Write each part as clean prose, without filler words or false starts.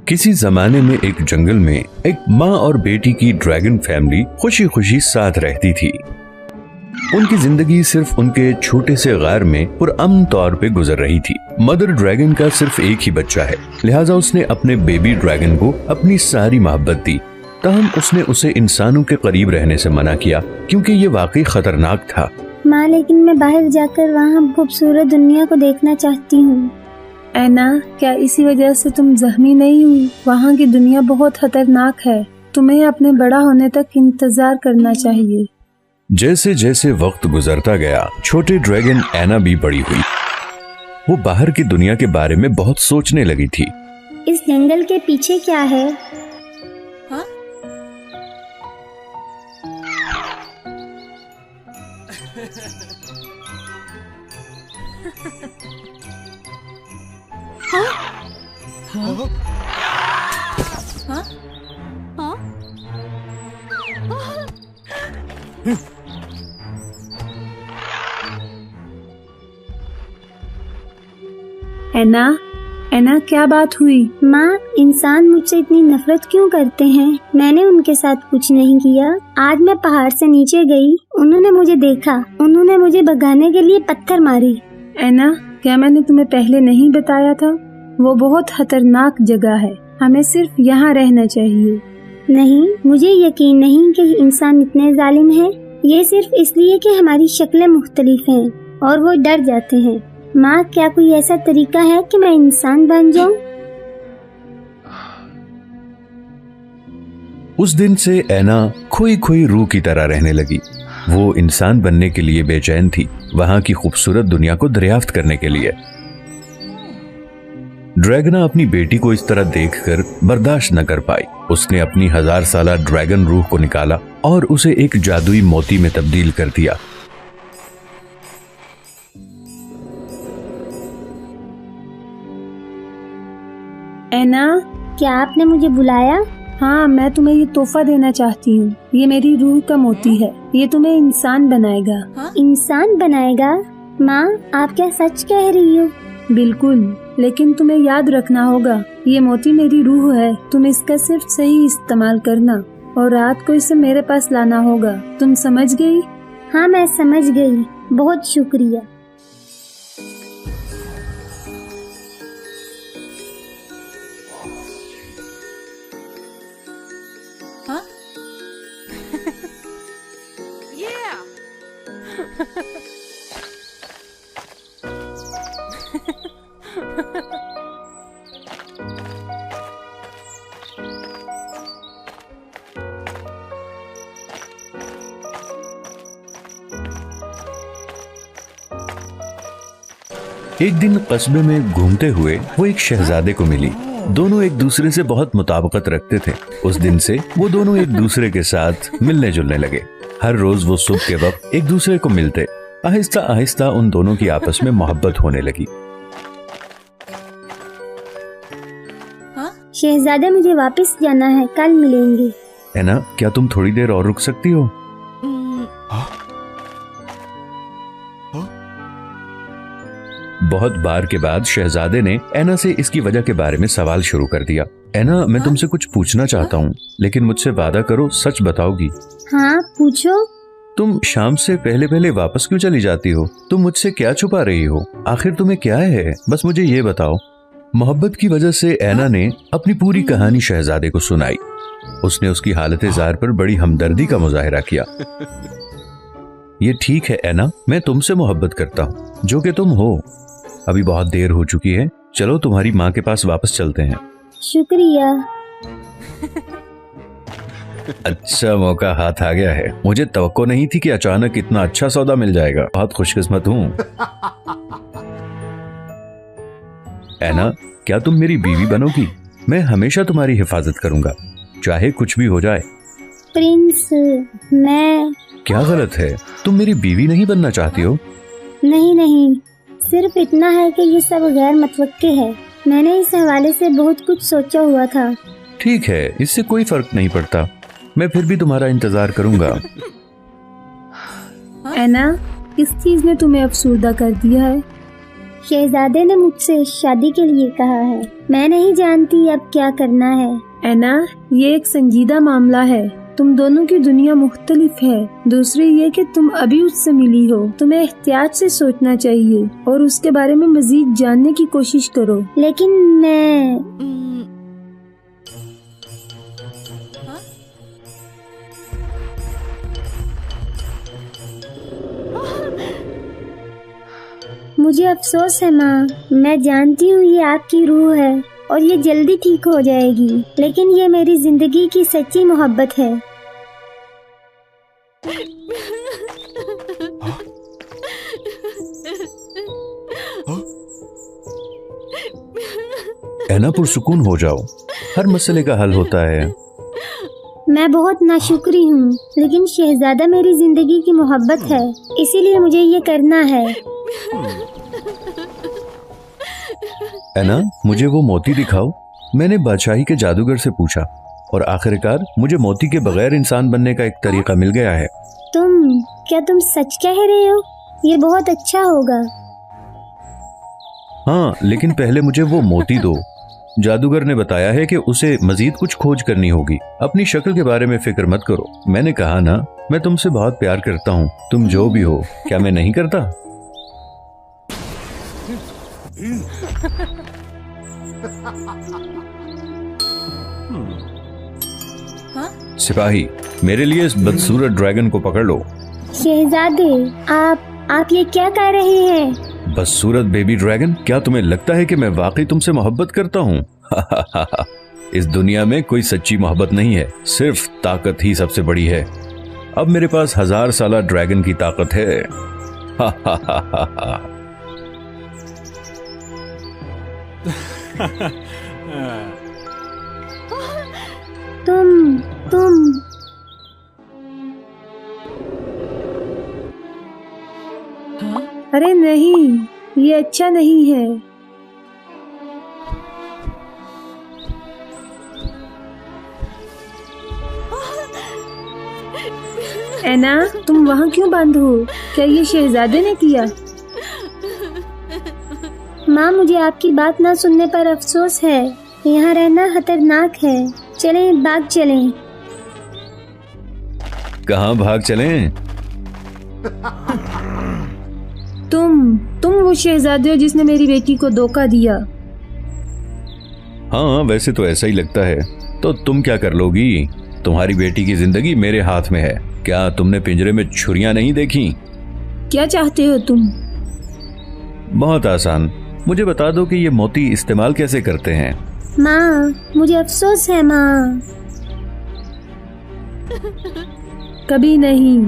किसी जमाने में एक जंगल में एक माँ और बेटी की ड्रैगन फैमिली खुशी खुशी साथ रहती थी। उनकी जिंदगी सिर्फ उनके छोटे से गार में पुरअमन तौर पे गुजर रही थी। मदर ड्रैगन का सिर्फ एक ही बच्चा है, लिहाजा उसने अपने बेबी ड्रैगन को अपनी सारी मोहब्बत दी। तहम उसने उसे इंसानों के करीब रहने से मना किया क्योंकि ये वाकई खतरनाक था। माँ, लेकिन मैं बाहर जाकर वहाँ खूबसूरत दुनिया को देखना चाहती हूँ। ऐना, क्या इसी वजह से तुम जख्मी नहीं हुई? वहाँ की दुनिया बहुत खतरनाक है, तुम्हें अपने बड़ा होने तक इंतजार करना चाहिए। जैसे जैसे वक्त गुजरता गया, छोटे ड्रैगन ऐना भी बड़ी हुई। वो बाहर की दुनिया के बारे में बहुत सोचने लगी थी। इस जंगल के पीछे क्या है? हाँ? हाँ? हाँ? हाँ? ऐना, ऐना, क्या बात हुई? माँ, इंसान मुझसे इतनी नफरत क्यों करते हैं? मैंने उनके साथ कुछ नहीं किया। आज मैं पहाड़ से नीचे गई, उन्होंने मुझे देखा, उन्होंने मुझे भगाने के लिए पत्थर मारे। ऐना, क्या मैंने तुम्हें पहले नहीं बताया था? वो बहुत खतरनाक जगह है, हमें सिर्फ यहाँ रहना चाहिए। नहीं, मुझे यकीन नहीं कि इंसान इतने जालिम हैं। ये सिर्फ इसलिए कि हमारी शक्लें मुख्तलिफ हैं और वो डर जाते हैं। माँ, क्या कोई ऐसा तरीका है कि मैं इंसान बन जाऊँ? उस दिन से ऐना खोई खोई रूह की तरह रहने लगी। वो इंसान बनने के लिए बेचैन थी, वहां की खूबसूरत दुनिया को दरियाफ्त करने के लिए। ड्रैगना अपनी बेटी को इस तरह देखकर बर्दाश्त न कर पाई। उसने अपनी 1000 साला ड्रैगन रूह को निकाला और उसे एक जादुई मोती में तब्दील कर दिया। ऐना, क्या आपने मुझे बुलाया? हाँ, मैं तुम्हें ये तोहफा देना चाहती हूँ। ये मेरी रूह का मोती है, ये तुम्हें इंसान बनाएगा। हाँ? इंसान बनाएगा? माँ, आप क्या सच कह रही हो? बिल्कुल, लेकिन तुम्हें याद रखना होगा, ये मोती मेरी रूह है। तुम इसका सिर्फ सही इस्तेमाल करना और रात को इसे मेरे पास लाना होगा। तुम समझ गई? हाँ, मैं समझ गई। बहुत शुक्रिया। हाँ? Yeah! एक दिन कस्बे में घूमते हुए वो एक शहजादे को मिली। दोनों एक दूसरे से बहुत मुताबिकत रखते थे। उस दिन से वो दोनों एक दूसरे के साथ मिलने जुलने लगे। हर रोज वो सुबह के वक्त एक दूसरे को मिलते। आहिस्ता आहिस्ता उन दोनों की आपस में मोहब्बत होने लगी। शहजादे, मुझे वापस जाना है, कल मिलेंगे। ऐना, क्या तुम थोड़ी देर और रुक सकती हो? बहुत बार के बाद शहजादे ने ऐना से इसकी वजह के बारे में सवाल शुरू कर दिया। ऐना, मैं तुमसे कुछ पूछना चाहता हूँ, लेकिन मुझसे वादा करो सच बताओगी। हाँ, पूछो। तुम शाम से पहले पहले वापस क्यों चली जाती हो? तुम मुझसे क्या छुपा रही हो? आखिर तुम्हें क्या है? बस मुझे ये बताओ। मोहब्बत की वजह से ऐना ने अपनी पूरी कहानी शहजादे को सुनाई। उसने उसकी हालत ज़ार पर बड़ी हमदर्दी का मुजाहिरा किया। ये ठीक है ऐना, मैं तुमसे मोहब्बत करता हूँ, जो कि तुम हो। अभी बहुत देर हो चुकी है, चलो तुम्हारी माँ के पास वापस चलते हैं। शुक्रिया। अच्छा मौका हाथ आ गया है। मुझे तवक्को नहीं थी कि अचानक इतना अच्छा सौदा मिल जाएगा। बहुत खुशकिस्मत हूँ। ऐना, क्या तुम मेरी बीवी बनोगी? मैं हमेशा तुम्हारी हिफाजत करूंगा, चाहे कुछ भी हो जाए। प्रिंस, मैं... क्या गलत है? तुम मेरी बीवी नहीं बनना चाहती हो? नहीं नहीं, सिर्फ इतना है कि ये सब गैर मुतवक्के है। मैंने इस हवाले से बहुत कुछ सोचा हुआ था। ठीक है, इससे कोई फर्क नहीं पड़ता। मैं फिर भी तुम्हारा इंतजार करूंगा। ऐना, किस चीज ने तुम्हें अफसुर्दा कर दिया है? शहजादे ने मुझसे शादी के लिए कहा है। मैं नहीं जानती अब क्या करना है। ऐना, ये एक संजीदा मामला है। तुम दोनों की दुनिया मुख्तलिफ है। दूसरी ये कि तुम अभी उससे मिली हो। तुम्हें एहतियात से सोचना चाहिए और उसके बारे में मजीद जानने की कोशिश करो। लेकिन मैं हाँ? मुझे अफसोस है माँ। मैं जानती हूँ ये आपकी रूह है और ये जल्दी ठीक हो जाएगी, लेकिन ये मेरी जिंदगी की सच्ची मोहब्बत है। ऐना, पुरसुकून हो जाओ, हर मसले का हल होता है। मैं बहुत नाशुक्री हूँ, लेकिन शहजादा मेरी जिंदगी की मोहब्बत है, इसीलिए मुझे ये करना है। ऐना, मुझे वो मोती दिखाओ। मैंने बादशाही के जादूगर से पूछा और आखिरकार मुझे मोती के बगैर इंसान बनने का एक तरीका मिल गया है। क्या तुम सच कह रहे हो? ये बहुत अच्छा होगा। हाँ, लेकिन पहले मुझे वो मोती दो। जादूगर ने बताया है कि उसे मजीद कुछ खोज करनी होगी। अपनी शक्ल के बारे में फिक्र मत करो। मैंने कहा ना, मैं तुमसे बहुत प्यार करता हूँ, तुम जो भी हो। क्या मैं नहीं करता? हाँ? सिपाही, मेरे लिए इस बदसूरत ड्रैगन को पकड़ लो। शहजादे, आप ये क्या कह रहे हैं? बदसूरत बेबी ड्रैगन, क्या तुम्हें लगता है कि मैं वाकई तुमसे मोहब्बत करता हूँ? इस दुनिया में कोई सच्ची मोहब्बत नहीं है, सिर्फ ताकत ही सबसे बड़ी है। अब मेरे पास 1000 साला ड्रैगन की ताकत है। तुम हाँ? अरे नहीं, ये अच्छा नहीं है। ऐना, तुम वहाँ क्यों बंद हो? क्या ये शहजादे ने किया? माँ, मुझे आपकी बात ना सुनने पर अफसोस है। यहाँ रहना खतरनाक है। चलें, भाग चलें। कहाँ भाग चलें? तुम वो शहजादे हो जिसने मेरी बेटी को धोखा दिया। हाँ, वैसे तो ऐसा ही लगता है। तो तुम क्या कर लोगी? तुम्हारी बेटी की जिंदगी मेरे हाथ में है। क्या तुमने पिंजरे में छुरियां नहीं देखी? क्या चाहते हो तुम? बहुत आसान, मुझे बता दो कि ये मोती इस्तेमाल कैसे करते हैं। माँ, मुझे अफसोस है माँ। कभी नहीं।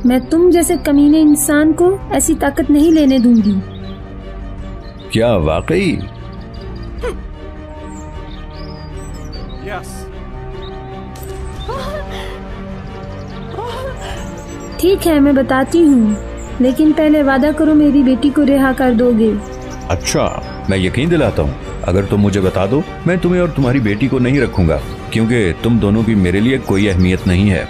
मैं तुम जैसे कमीने इंसान को ऐसी ताकत नहीं लेने दूंगी। क्या वाकई? ठीक है, मैं बताती हूँ, लेकिन पहले वादा करो मेरी बेटी को रिहा कर दोगे। अच्छा, मैं यकीन दिलाता हूँ। अगर तुम मुझे बता दो, मैं तुम्हें और तुम्हारी बेटी को नहीं रखूंगा, क्योंकि तुम दोनों की मेरे लिए कोई अहमियत नहीं है।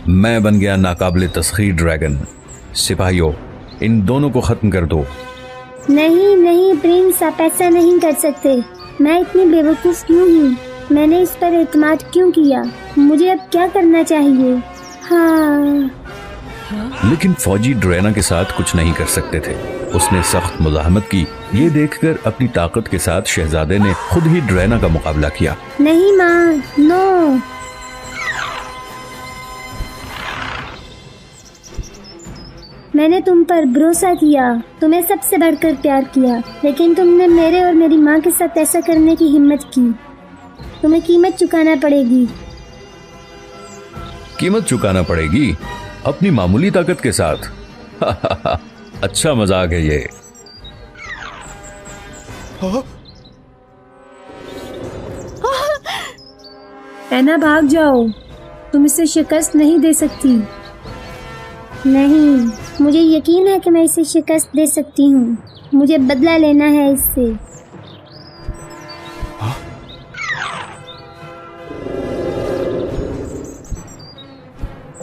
मैं बन गया नाकाबिले तस्खीर ड्रैगन। सिपाहियों, इन दोनों को खत्म कर दो। नहीं प्रिंस, आप ऐसा नहीं कर सकते। मैं इतनी बेवकूफ क्यों हूँ? मैंने इस पर एतमाद क्यों किया? मुझे अब क्या करना चाहिए? हाँ। लेकिन फौजी ड्रैना के साथ कुछ नहीं कर सकते थे। उसने सख्त मुज़ाहमत की। ये देखकर अपनी ताकत के साथ शहजादे ने खुद ही ड्रैना का मुकाबला किया। नहीं माँ, नो। मैंने तुम पर भरोसा किया, तुम्हें सबसे बढ़कर प्यार किया, लेकिन तुमने मेरे और मेरी माँ के साथ ऐसा करने की हिम्मत की। तुम्हें कीमत चुकाना पड़ेगी। कीमत चुकाना पड़ेगी? अपनी मामूली ताकत के साथ? अच्छा मजाक है ये। ऐना, भाग जाओ। तुम इसे शिकस्त नहीं दे सकती। नहीं, मुझे यकीन है कि मैं इसे शिकस्त दे सकती हूँ। मुझे बदला लेना है इससे।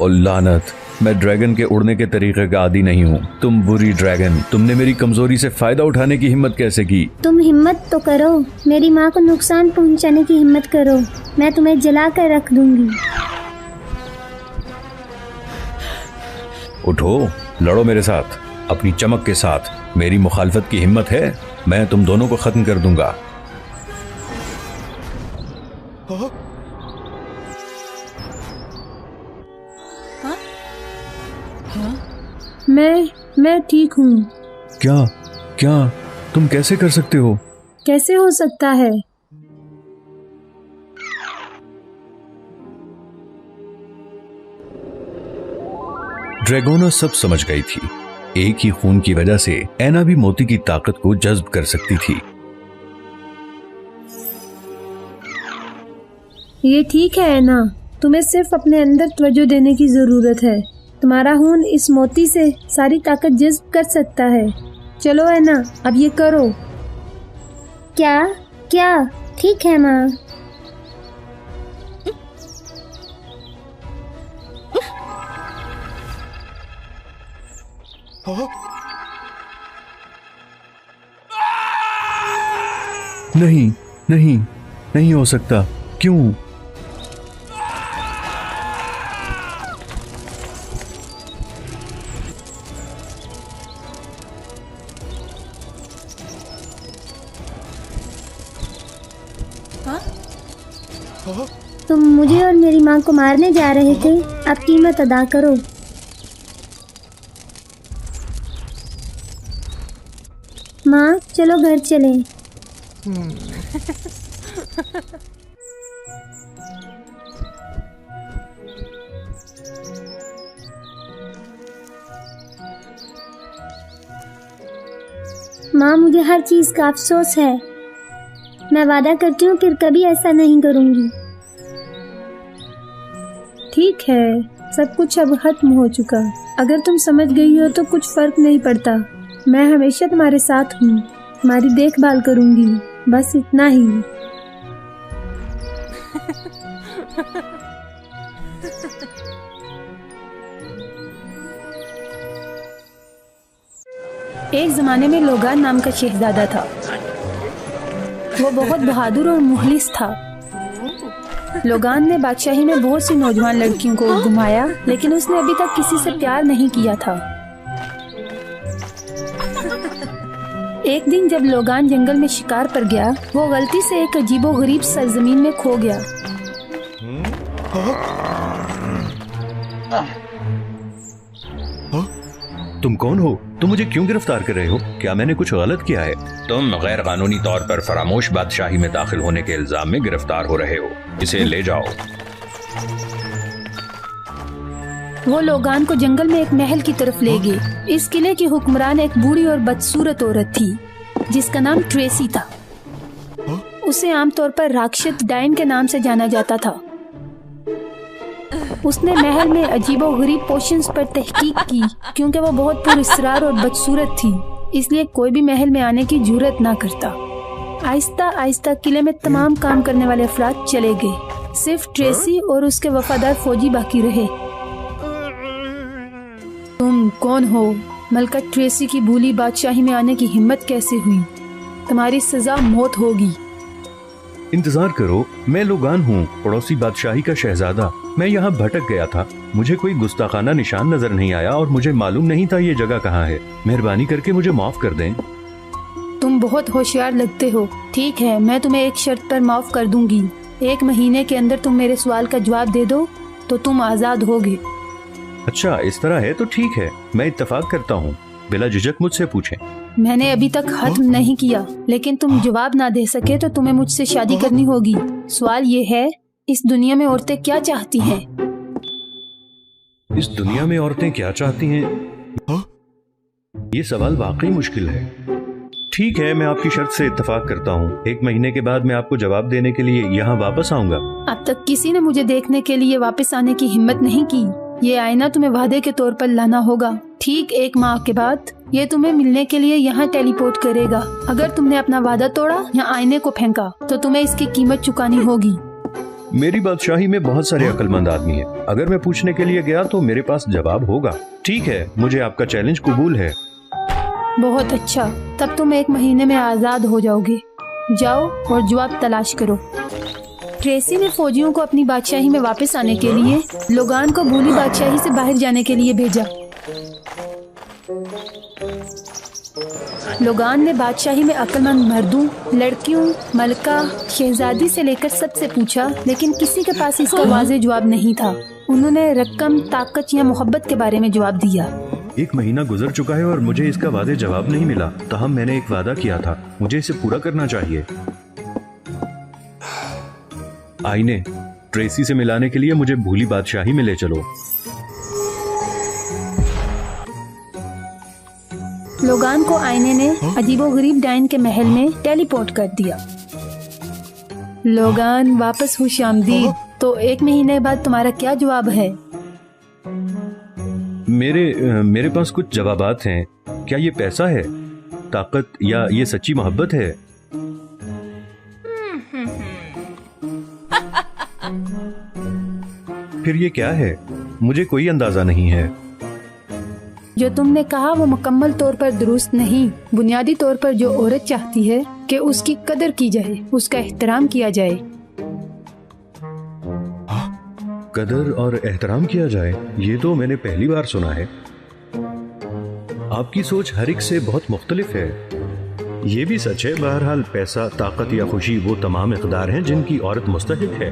और लानत, मैं ड्रैगन के उड़ने के तरीके का आदी नहीं हूँ। तुम बुरी ड्रैगन, तुमने मेरी कमजोरी से फायदा उठाने की हिम्मत कैसे की? तुम हिम्मत तो करो, मेरी माँ को नुकसान पहुँचाने की हिम्मत करो, मैं तुम्हें जला कर रख दूंगी। उठो, लड़ो मेरे साथ, अपनी चमक के साथ। मेरी मुखालफत की हिम्मत है, मैं तुम दोनों को खत्म कर दूंगा। मैं ठीक हूँ। क्या क्या तुम कैसे कर सकते हो? कैसे हो सकता है? ड्रैगोना सब समझ गई थी। एक ही खून की वजह से ऐना भी मोती की ताकत को जज्ब कर सकती थी। ये ठीक है ऐना, तुम्हें सिर्फ अपने अंदर तवज्जो देने की जरूरत है। तुम्हारा खून इस मोती से सारी ताकत जज्ब कर सकता है। चलो ऐना, अब ये करो। क्या क्या? ठीक है माँ। नहीं नहीं, नहीं हो सकता। क्यों? तुम मुझे और मेरी माँ को मारने जा रहे थे, अब कीमत अदा करो। माँ चलो घर चलें। माँ मुझे हर चीज का अफसोस है, मैं वादा करती हूँ फिर कभी ऐसा नहीं करूँगी। ठीक है, सब कुछ अब खत्म हो चुका। अगर तुम समझ गई हो तो कुछ फर्क नहीं पड़ता। मैं हमेशा तुम्हारे साथ हूँ, तुम्हारी देखभाल करूँगी, बस इतना ही। एक जमाने में लोगान नाम का शहजादा था। वो बहुत बहादुर और मुखलिस था। लोगान ने बादशाही में बहुत सी नौजवान लड़कियों को घुमाया, लेकिन उसने अभी तक किसी से प्यार नहीं किया था। एक दिन जब लोगान जंगल में शिकार पर गया, वो गलती से एक अजीबोगरीब सरजमीन में खो गया। तुम कौन हो? तुम मुझे क्यों गिरफ्तार कर रहे हो? क्या मैंने कुछ गलत किया है? तुम गैर कानूनी तौर पर फरामोश बादशाही में दाखिल होने के इल्जाम में गिरफ्तार हो रहे हो। इसे ले जाओ। वो लोगान को जंगल में एक महल की तरफ ले गए। इस किले की हुक्मरान एक बूढ़ी और बदसूरत औरत थी, जिसका नाम ट्रेसी था। उसे आमतौर पर राक्षस डायन के नाम से जाना जाता था। उसने महल में अजीबोगरीब पोशंस पर तहकीक की, क्योंकि वो बहुत पुरस्कार और बदसूरत थी, इसलिए कोई भी महल में आने की जुर्रत ना करता। आहिस्ता आहिस्ता किले में तमाम काम करने वाले अफराद चले गए। सिर्फ ट्रेसी और उसके वफादार फौजी बाकी रहे। तुम कौन हो? मलका ट्रेसी की भूली बादशाही में आने की हिम्मत कैसे हुई? तुम्हारी सजा मौत होगी। इंतजार करो, मैं लोगान हूँ, पड़ोसी बादशाही का शहजादा। मैं यहाँ भटक गया था, मुझे कोई गुस्ताखाना निशान नजर नहीं आया और मुझे मालूम नहीं था ये जगह कहाँ है। मेहरबानी करके मुझे माफ कर दें। तुम बहुत होशियार लगते हो। ठीक है, मैं तुम्हें एक शर्त पर माफ कर दूंगी। 1 महीने के अंदर तुम मेरे सवाल का जवाब दे दो तो तुम आजाद होगे। अच्छा, इस तरह है तो ठीक है, मैं इत्तेफाक करता हूँ। बिला झिझक मुझसे पूछें। मैंने अभी तक खत्म नहीं किया, लेकिन तुम जवाब ना दे सके तो तुम्हें मुझसे शादी करनी होगी। सवाल ये है, इस दुनिया में औरतें क्या चाहती हैं? इस दुनिया में औरतें क्या चाहती हैं? ये सवाल वाकई मुश्किल है। ठीक है, मैं आपकी शर्त से इत्तेफाक करता हूँ। 1 महीने के बाद मैं आपको जवाब देने के लिए यहाँ वापस आऊंगा। अब तक किसी ने मुझे देखने के लिए वापस आने की हिम्मत नहीं की। ये आईना तुम्हें वादे के तौर पर लाना होगा। ठीक 1 माह के बाद ये तुम्हें मिलने के लिए यहाँ टेलीपोर्ट करेगा। अगर तुमने अपना वादा तोड़ा या आईने को फेंका तो तुम्हें इसकी कीमत चुकानी होगी। मेरी बादशाही में बहुत सारे अक्लमंद आदमी हैं। अगर मैं पूछने के लिए गया तो मेरे पास जवाब होगा। ठीक है, मुझे आपका चैलेंज कबूल है। बहुत अच्छा, तब तुम 1 महीने में आजाद हो जाओगे। जाओ और जवाब तलाश करो। ट्रेसी ने फौजियों को अपनी बादशाही में वापस आने के लिए लोगान को भूली बादशाही से बाहर जाने के लिए भेजा। लोगान ने बादशाही में अक्लमंद मर्दों, लड़कियों, मलका, शहजादी से लेकर सबसे पूछा, लेकिन किसी के पास इसका वाज़ेह जवाब नहीं था। उन्होंने रकम, ताकत या मोहब्बत के बारे में जवाब दिया। 1 महीना गुजर चुका है और मुझे इसका वादे जवाब नहीं मिला। ताहम मैंने एक वादा किया था, मुझे इसे पूरा करना चाहिए। आईने, ट्रेसी से मिलाने के लिए मुझे भूली बादशाही में ले चलो। लोगान को आईने ने अजीबोगरीब डायन के महल में टेलीपोर्ट कर दिया। लोगान, वापस खुशामदीद। तो 1 महीने बाद तुम्हारा क्या जवाब है? मेरे पास कुछ जवाबात हैं। क्या ये पैसा है, ताकत या ये सच्ची मोहब्बत है? फिर ये क्या है? मुझे कोई अंदाजा नहीं है। जो तुमने कहा वो मुकम्मल तौर पर दुरुस्त नहीं। बुनियादी तौर पर जो औरत चाहती है कि उसकी कदर की जाए, उसका एहतराम किया जाए। कदर और एहतराम किया जाए, ये तो मैंने पहली बार सुना है। आपकी सोच हर एक से बहुत मुख्तलिफ है। ये भी सच है, बहरहाल पैसा, ताकत या खुशी वो तमाम इक़दार हैं जिनकी औरत मुस्तहिक है।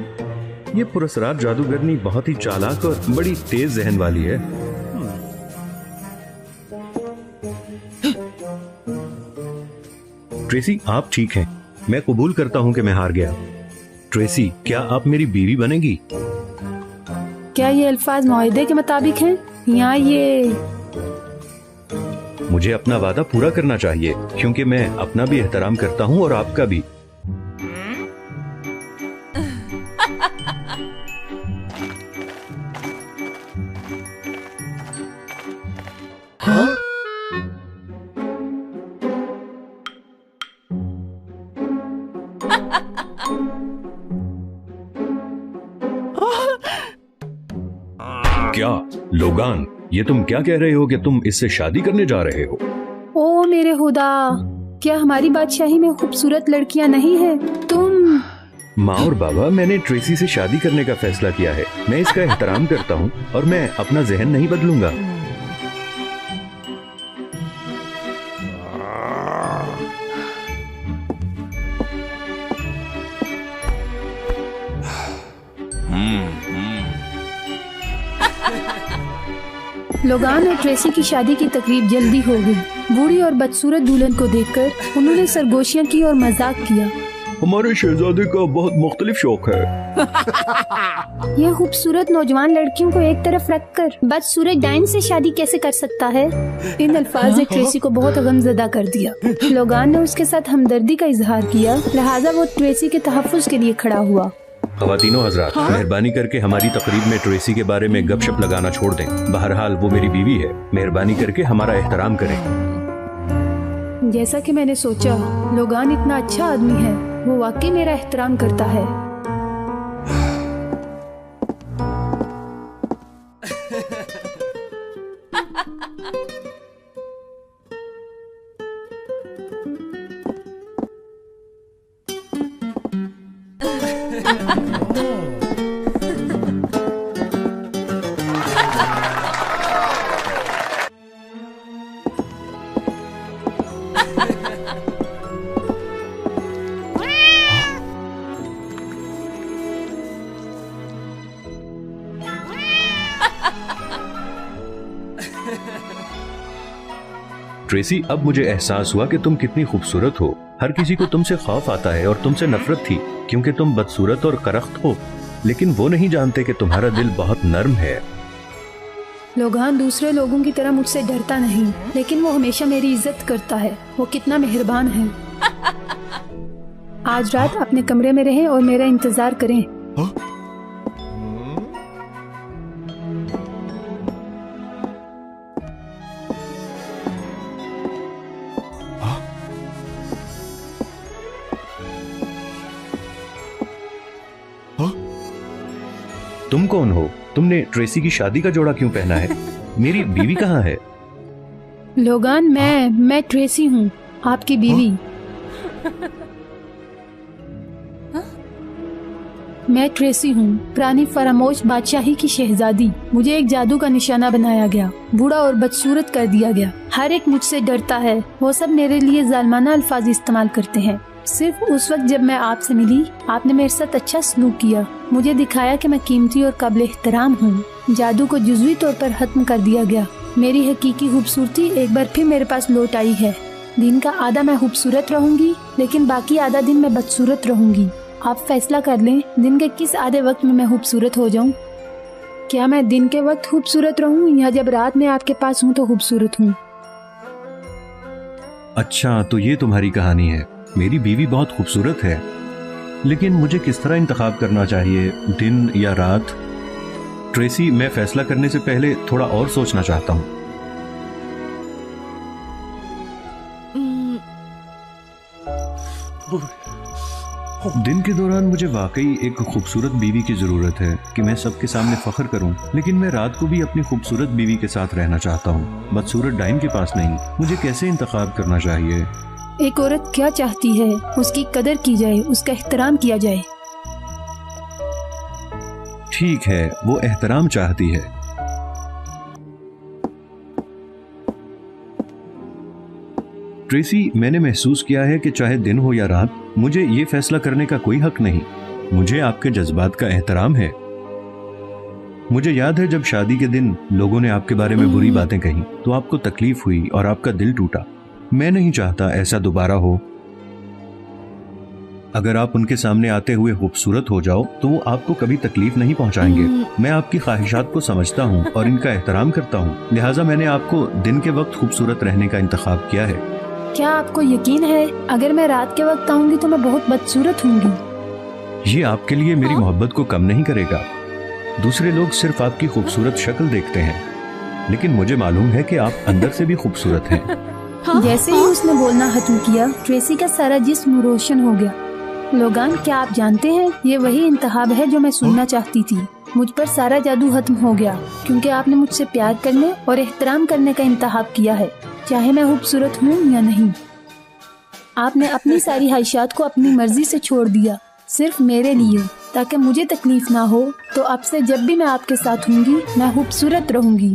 ये पुरस्कार जादूगरनी बहुत ही चालाक और बड़ी तेज जहन वाली है। ट्रेसी, आप ठीक हैं। मैं कबूल करता हूं कि मैं हार गया। ट्रेसी, क्या आप मेरी बीवी बनेगी? क्या ये अल्फाज मुआहदे के मुताबिक हैं या ये? मुझे अपना वादा पूरा करना चाहिए, क्योंकि मैं अपना भी एहतराम करता हूं और आपका भी। हाँ? क्या लोगान, ये तुम क्या कह रहे हो कि तुम इससे शादी करने जा रहे हो? ओ मेरे खुदा, क्या हमारी बादशाही में खूबसूरत लड़कियां नहीं हैं? तुम? माँ और बाबा, मैंने ट्रेसी से शादी करने का फैसला किया है। मैं इसका एहतराम करता हूँ और मैं अपना जहन नहीं बदलूंगा। लोगान और ट्रेसी की शादी की तकरीब जल्दी हो गई। बूढ़ी और बदसूरत दुल्हन को देखकर उन्होंने सरगोशियां की और मजाक किया। हमारे शहजादे का बहुत मुख्तलिफ शौक है। यह खूबसूरत नौजवान लड़कियों को एक तरफ रखकर बदसूरत डायन से शादी कैसे कर सकता है? इन अल्फाज ने ट्रेसी को बहुत गमज़दा कर दिया। लोगान ने उसके साथ हमदर्दी का इजहार किया, लिहाजा वो ट्रेसी के तहफ़्फ़ुज़ के लिए खड़ा हुआ। ख़वातीनो हज़रात, मेहरबानी करके हमारी तकरीब में ट्रेसी के बारे में गपशप लगाना छोड़ दें। बहरहाल वो मेरी बीवी है, मेहरबानी करके हमारा एहतराम करें। जैसा कि मैंने सोचा, लोगान इतना अच्छा आदमी है, वो वाकई मेरा एहतराम करता है। ट्रेसी, अब मुझे एहसास हुआ कि तुम कितनी खूबसूरत हो। हर किसी को तुमसे खौफ आता है और तुमसे नफरत थी, क्योंकि तुम बदसूरत और करख्त हो, लेकिन वो नहीं जानते कि तुम्हारा दिल बहुत नर्म है। लोगान दूसरे लोगों की तरह मुझसे डरता नहीं, लेकिन वो हमेशा मेरी इज्जत करता है। वो कितना मेहरबान है। आज रात अपने कमरे में रहें और मेरा इंतजार करें। तुम कौन हो? तुमने ट्रेसी की शादी का जोड़ा क्यों पहना है? मेरी बीवी कहाँ है? लोगान, मैं ट्रेसी हूँ, आपकी बीवी। मैं ट्रेसी हूँ, पुरानी फरामोश बादशाही की शहजादी। मुझे एक जादू का निशाना बनाया गया, बूढ़ा और बदसूरत कर दिया गया। हर एक मुझसे डरता है, वो सब मेरे लिए जालिमाना अल्फाज इस्तेमाल करते हैं। सिर्फ उस वक्त जब मैं आपसे मिली, आपने मेरे साथ अच्छा सलूक किया, मुझे दिखाया कि मैं कीमती और काबिल एहतराम हूँ। जादू को जुज़वी तौर पर खत्म कर दिया गया। मेरी हकीकी खूबसूरती एक बार फिर मेरे पास लौट आई है। दिन का आधा मैं खूबसूरत रहूंगी, लेकिन बाकी आधा दिन मैं बदसूरत रहूंगी। आप फैसला कर लें, दिन के किस आधे वक्त में मैं खूबसूरत हो जाऊं? क्या मैं दिन के वक्त खूबसूरत रहूं या जब रात में आपके पास हूं तो खूबसूरत हूं? अच्छा, तो ये तुम्हारी कहानी है। मेरी बीवी बहुत खूबसूरत है, लेकिन मुझे किस तरह इंतखाब करना चाहिए, दिन या रात? ट्रेसी, मैं फैसला करने से पहले थोड़ा और सोचना चाहता हूँ। दिन के दौरान मुझे वाकई एक खूबसूरत बीवी की जरूरत है कि मैं सबके सामने फख्र करूं, लेकिन मैं रात को भी अपनी खूबसूरत बीवी के साथ रहना चाहता हूं, बदसूरत डाइन के पास नहीं। मुझे कैसे इंतखाब करना चाहिए? एक औरत क्या चाहती है, उसकी कदर की जाए, उसका एहतराम किया जाए। ठीक है, वो एहतराम चाहती है। ट्रेसी, मैंने महसूस किया है कि चाहे दिन हो या रात, मुझे ये फैसला करने का कोई हक नहीं। मुझे आपके जज्बात का एहतराम है। मुझे याद है जब शादी के दिन लोगों ने आपके बारे में बुरी बातें कही तो आपको तकलीफ हुई और आपका दिल टूटा। मैं नहीं चाहता ऐसा दोबारा हो। अगर आप उनके सामने आते हुए खूबसूरत हो जाओ तो वो आपको कभी तकलीफ नहीं पहुंचाएंगे। मैं आपकी ख्वाहिशात को समझता हूँ और इनका एहतराम करता हूँ, लिहाजा मैंने आपको दिन के वक्त खूबसूरत रहने का इंतखाब किया है। क्या आपको यकीन है अगर मैं रात के वक्त आऊंगी तो मैं बहुत बदसूरत होंगी? ये आपके लिए मेरी मोहब्बत को कम नहीं करेगा। दूसरे लोग सिर्फ आपकी खूबसूरत शक्ल देखते हैं, लेकिन मुझे मालूम है कि आप अंदर से भी खूबसूरत हैं। जैसे ही उसने बोलना खत्म किया, ट्रेसी का सारा जिस्म रोशन हो गया। लोगान, क्या आप जानते हैं, ये वही इंतखाब है जो मैं सुनना चाहती थी। मुझ पर सारा जादू खत्म हो गया क्योंकि आपने मुझसे प्यार करने और एहतराम करने का इंतखाब किया है, चाहे मैं खूबसूरत हूँ या नहीं। आपने अपनी सारी ख्वाहिशात को अपनी मर्जी से छोड़ दिया, सिर्फ मेरे लिए, ताकि मुझे तकलीफ ना हो। तो अब से जब भी मैं आपके साथ होंगी, मैं खूबसूरत रहूंगी।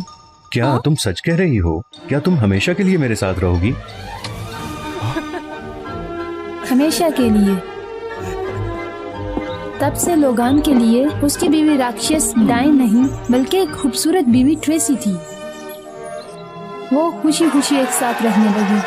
क्या तुम सच कह रही हो? क्या तुम हमेशा के लिए मेरे साथ रहोगी? हमेशा के लिए। तब से लोगान के लिए उसकी बीवी राक्षस डाइन नहीं बल्कि एक खूबसूरत बीवी ट्रेसी थी। वो खुशी खुशी एक साथ रहने लगी।